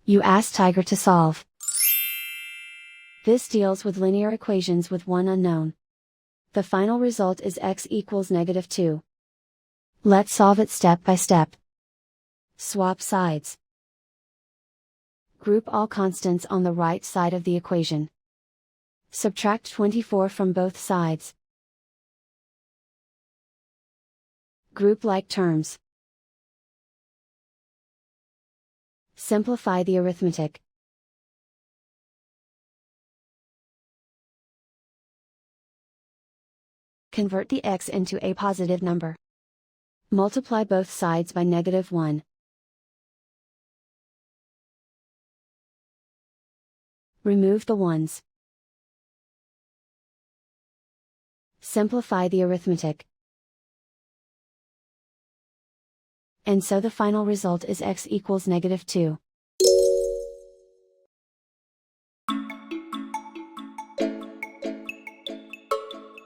You ask Tiger to solve. This deals with linear equations with one unknown. The final result is x equals -2. Let's solve it step by step. Swap sides. Group all constants on the right side of the equation. Subtract 24 from both sides. Group like terms. Simplify the arithmetic. Convert the x into a positive number. Multiply both sides by -1. Remove the ones. Simplify the arithmetic. And so the final result is x equals -2.